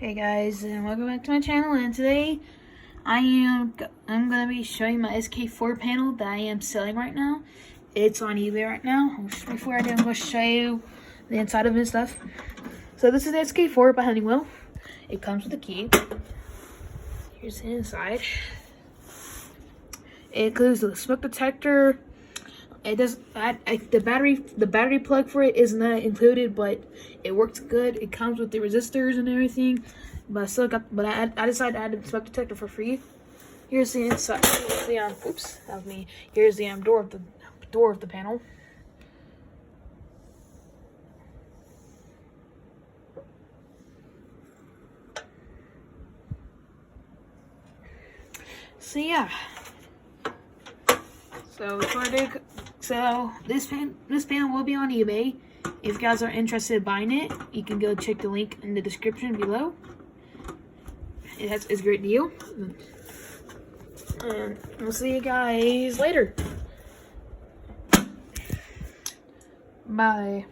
Hey guys, and welcome back to my channel. And today I'm gonna be showing my Sk-4 panel that I am selling right now. It's on eBay right now. Before I do, I'm gonna show you the inside of it and stuff. So this is the Sk-4 by Honeywell. It comes with a key. Here's the inside. It includes the smoke detector. It does. The battery plug for it is not included, but it works good. It comes with the resistors and everything. But I still got. But I decided to add the smoke detector for free. Here's the inside. Oops, that was me. Here's the door of the panel. So yeah. So this panel will be on eBay. If you guys are interested in buying it, you can go check the link in the description below. It's a great deal. And we'll see you guys later. Bye.